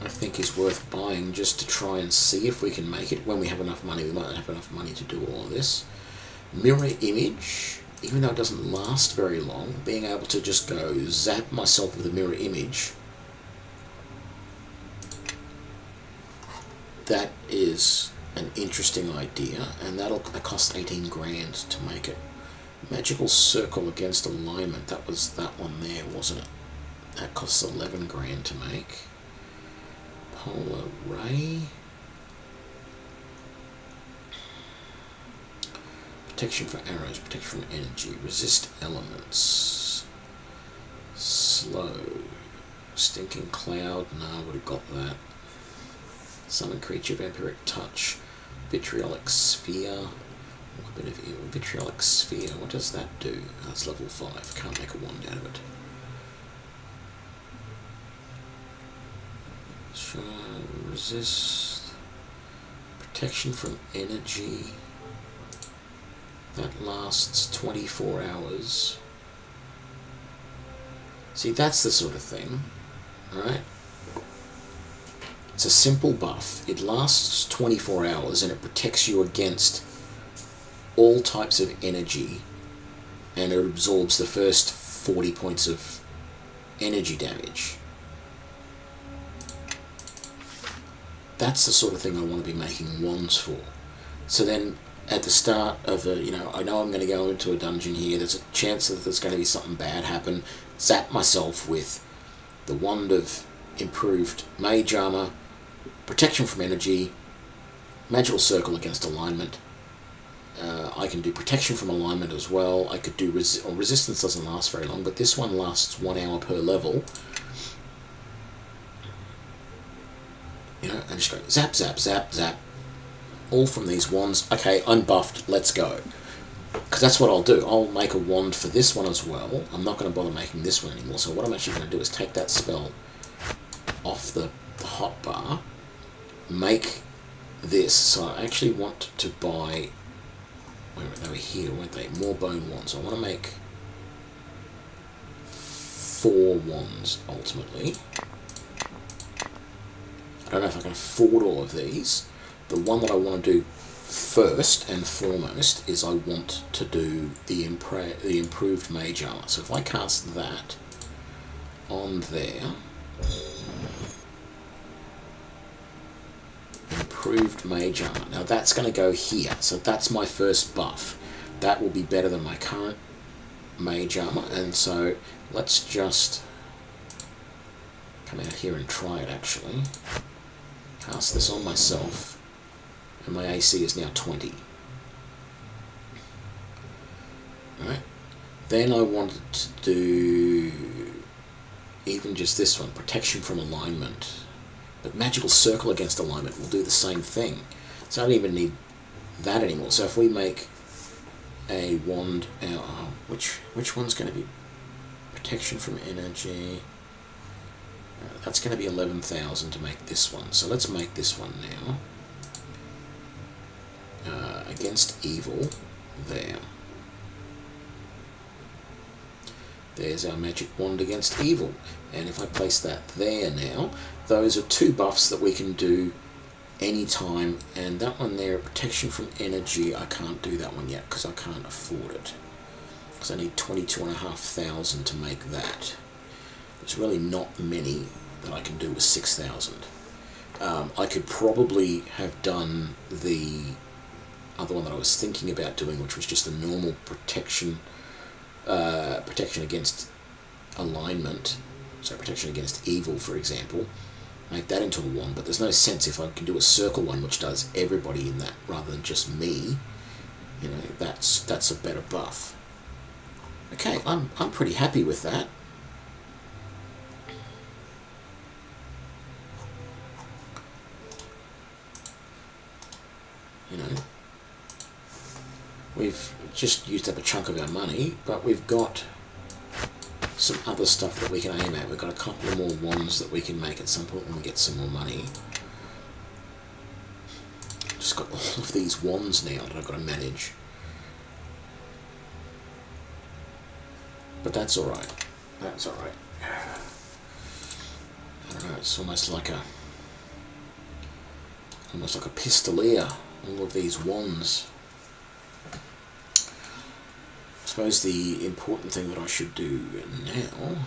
I think, is worth buying just to try and see if we can make it. When we have enough money, we might not have enough money to do all of this. Mirror image, even though it doesn't last very long, being able to just go zap myself with a mirror image, that is an interesting idea, and that'll cost 18 grand to make it. Magical circle against alignment, that was that one there, wasn't it? That costs 11 grand to make. Polar ray. Protection for arrows, protection from energy, resist elements. Slow. Stinking cloud, no, would have got that. Summon creature, vampiric touch, vitriolic sphere. A bit of vitriolic sphere, what does that do? That's level 5, can't make a wand out of it. So, resist, protection from energy, that lasts 24 hours. See, that's the sort of thing, right? It's a simple buff. It lasts 24 hours and it protects you against all types of energy, and it absorbs the first 40 points of energy damage. That's the sort of thing I want to be making wands for. So then at the start of a, I know I'm going to go into a dungeon here, there's a chance that there's going to be something bad happen, zap myself with the wand of improved mage armor, protection from energy, magical circle against alignment. I can do protection from alignment as well. I could do resistance doesn't last very long, but this one lasts 1 hour per level. And just go zap, zap, zap, zap, all from these wands. Okay, I'm buffed, let's go. Because that's what I'll do. I'll make a wand for this one as well. I'm not going to bother making this one anymore. So what I'm actually going to do is take that spell off the hotbar, make this. So I actually want to buy, they were here, weren't they? More bone wands. I want to make 4 wands ultimately. I don't know if I can afford all of these. The one that I want to do first and foremost is I want to do the improved mage armor. So if I cast that on there, improved mage armor. Now that's going to go here. So that's my first buff. That will be better than my current mage armor. And so let's just come out here and try it actually. Cast this on myself, and my AC is now 20. Right. Then I wanted to do even just this one, protection from alignment. But magical circle against alignment will do the same thing. So I don't even need that anymore. So if we make a wand, which one's going to be protection from energy? That's going to be 11,000 to make this one. So let's make this one now. Against evil, there. There's our magic wand against evil. And if I place that there now, those are 2 buffs that we can do anytime. And that one there, protection from energy, I can't do that one yet because I can't afford it. Because I need 22,500 to make that. There's really not many that I can do with 6,000. I could probably have done the other one that I was thinking about doing, which was just a normal protection against alignment, so protection against evil, for example, make that into a wand, but there's no sense if I can do a circle one which does everybody in that rather than just me. You know, that's a better buff. Okay, I'm pretty happy with that. You know, we've just used up a chunk of our money, but we've got some other stuff that we can aim at. We've got a couple of more wands that we can make at some point when we get some more money. Just got all of these wands now that I've got to manage. But that's alright. That's alright. I don't know, it's almost like a pistolier, all of these wands. I suppose the important thing that I should do now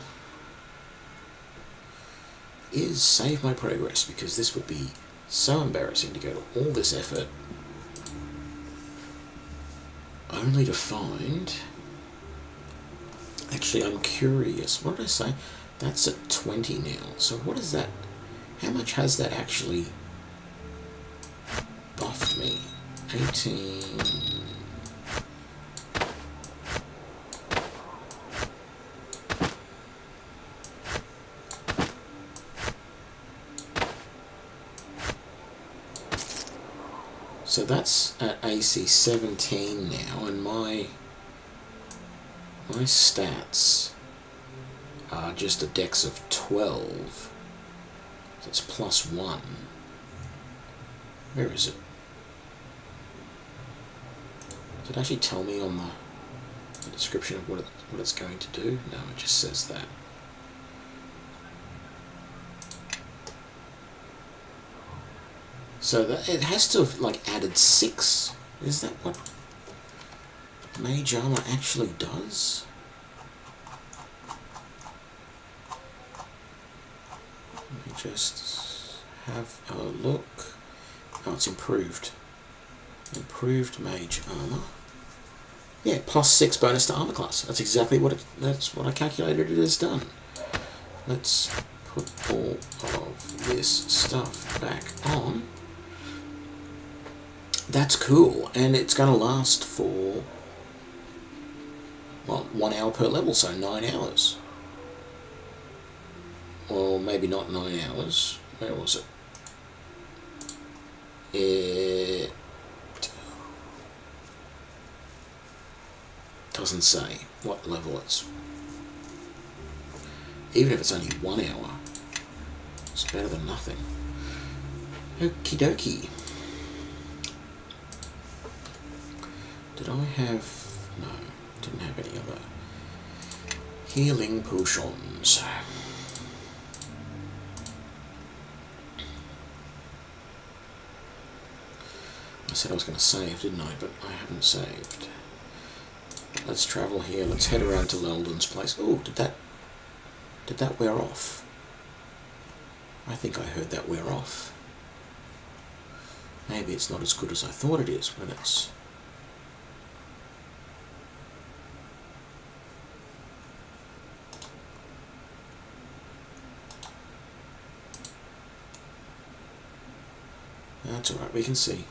is save my progress, because this would be so embarrassing to go to all this effort only to find... Actually, I'm curious. What did I say? That's at 20 now. So what is that? How much has that actually buffed me? 18... So that's at AC 17 now, and my stats are just a dex of 12. So it's +1. Where is it? Does it actually tell me on the description of what it's going to do? No, it just says that. So that it has to have like added 6. Is that what mage armor actually does? Let me just have a look. Oh, it's improved. Improved mage armor. Yeah, +6 bonus to armor class. That's exactly what that's what I calculated it has done. Let's put all of this stuff back on. That's cool, and it's going to last for, well, 1 hour per level, so 9 hours. Or maybe not 9 hours. Where was it? It doesn't say what level it's. Even if it's only 1 hour, it's better than nothing. Okie dokie. Did I have... no, didn't have any other healing potions. I said I was going to save, didn't I? But I haven't saved. Let's travel here. Let's head around to Leldon's place. Oh, did that wear off? I think I heard that wear off. Maybe it's not as good as I thought it is when it's... That's alright, we can see.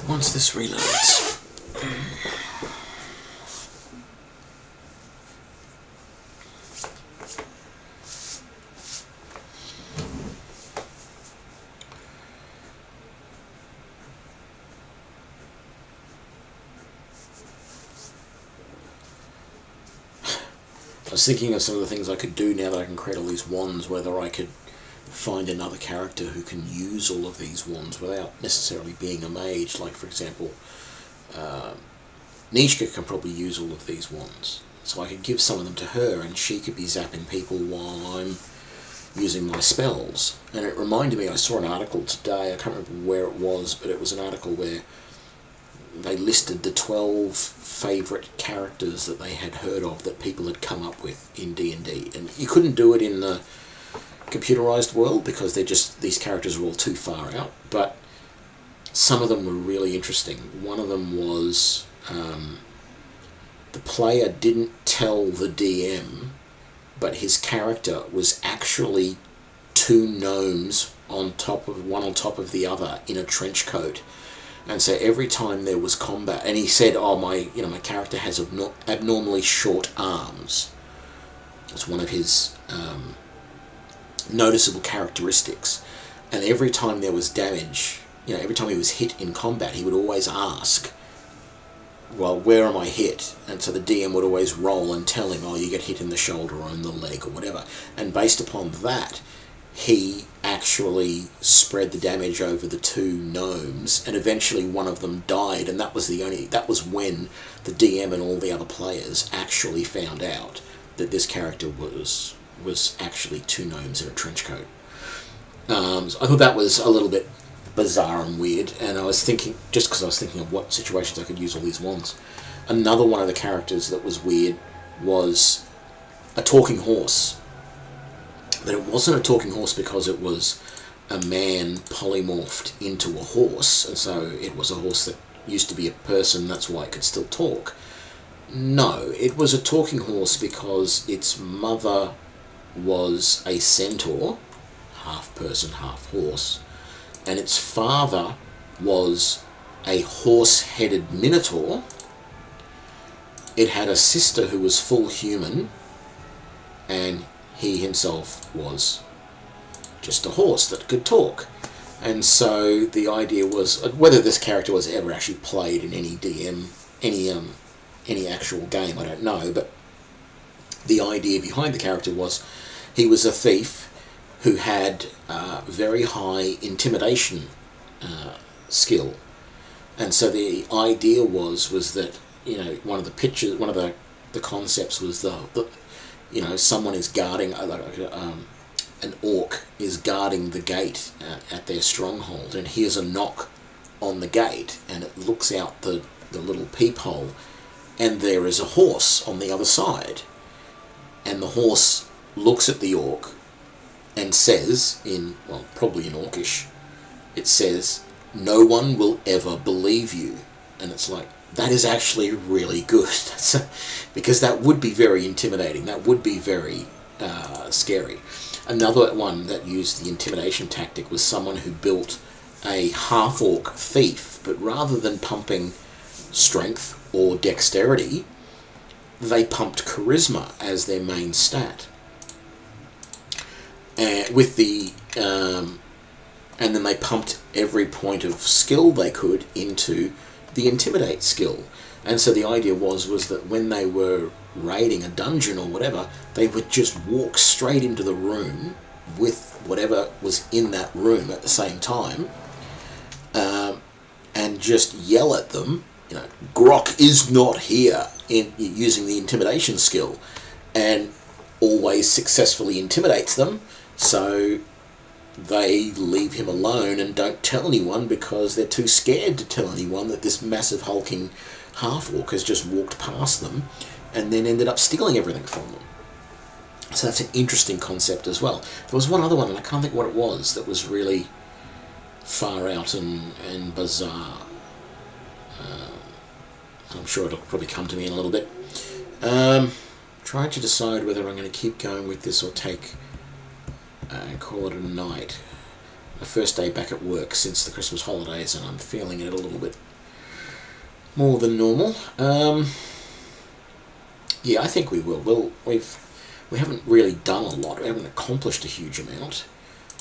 Once this reloads. I was thinking of some of the things I could do now that I can create all these wands, whether I could find another character who can use all of these wands without necessarily being a mage. Like, for example, Nishka can probably use all of these wands. So I could give some of them to her and she could be zapping people while I'm using my spells. And it reminded me, I saw an article today, I can't remember where it was, but it was an article where they listed the 12 favourite characters that they had heard of that people had come up with in D&D. And you couldn't do it in the computerized world because they're just, these characters are all too far out, but some of them were really interesting. One of them was the player didn't tell the DM, but his character was actually two gnomes on top of one on top of the other in a trench coat. And so every time there was combat, and he said, "Oh, my character has abnormally short arms." It's one of his noticeable characteristics. And every time there was damage, every time he was hit in combat, he would always ask, "Well, where am I hit?" And so the DM would always roll and tell him, "Oh, you get hit in the shoulder or in the leg or whatever." And based upon that, he actually spread the damage over the two gnomes, and eventually one of them died, and that was when the DM and all the other players actually found out that this character was actually two gnomes in a trench coat. So I thought that was a little bit bizarre and weird, and I was thinking, just because I was thinking of what situations I could use all these wands. Another one of the characters that was weird was a talking horse. But it wasn't a talking horse because it was a man polymorphed into a horse, and so it was a horse that used to be a person, that's why it could still talk. No, it was a talking horse because its mother was a centaur, half person, half horse, and its father was a horse-headed minotaur. It had a sister who was full human, and he himself was just a horse that could talk. And so the idea was, whether this character was ever actually played in any DM, any actual game, I don't know, but the idea behind the character was he was a thief who had very high intimidation skill. And so the idea was that, one of the concepts was the someone is guarding, an orc is guarding the gate at their stronghold, and hears a knock on the gate, and it looks out the little peephole, and there is a horse on the other side, and the horse looks at the orc and says, probably in Orcish, it says, "No one will ever believe you." And it's like, that is actually really good. Because that would be very intimidating. That would be very scary. Another one that used the intimidation tactic was someone who built a half-orc thief, but rather than pumping strength or dexterity, they pumped charisma as their main stat. And then they pumped every point of skill they could into the intimidate skill. And so the idea was that when they were raiding a dungeon or whatever, they would just walk straight into the room with whatever was in that room at the same time, and just yell at them, "Grok is not here," using the intimidation skill, and always successfully intimidates them, so they leave him alone and don't tell anyone because they're too scared to tell anyone that this massive hulking half-orc has just walked past them and then ended up stealing everything from them. So that's an interesting concept as well. There was one other one, and I can't think what it was, that was really far out and bizarre. I'm sure it'll probably come to me in a little bit. Trying to decide whether I'm going to keep going with this or call it a night. The first day back at work since the Christmas holidays, and I'm feeling it a little bit more than normal. Yeah, I think we will. We haven't really done a lot. We haven't accomplished a huge amount.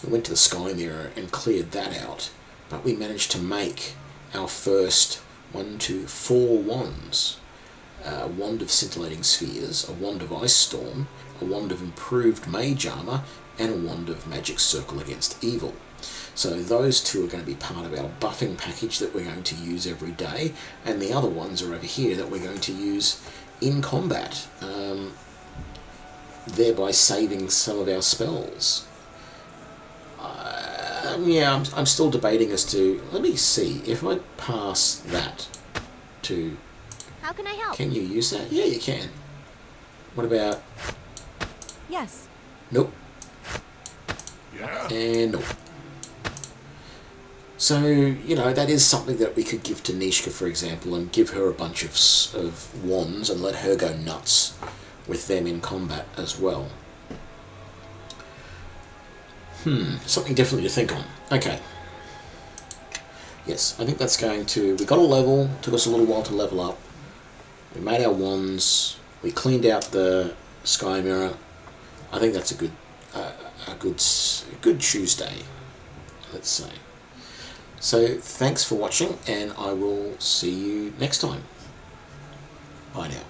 We went to the Sky Mirror and cleared that out, but we managed to make our first 4 wands. A wand of scintillating spheres, a wand of ice storm, a wand of improved mage armor, and a wand of magic circle against evil. So those two are going to be part of our buffing package that we're going to use every day, and the other ones are over here that we're going to use in combat, thereby saving some of our spells. I'm still debating as to, let me see, if I pass that to... How can I help? Can you use that? Yeah, you can. What about... Yes. Nope. Yeah? And nope. So, that is something that we could give to Nishka, for example, and give her a bunch of wands and let her go nuts with them in combat as well. Something definitely to think on. Okay. Yes, I think that's going to... We got a level, took us a little while to level up. We made our wands. We cleaned out the sky mirror. I think that's a good Tuesday, let's say. So thanks for watching, and I will see you next time. Bye now.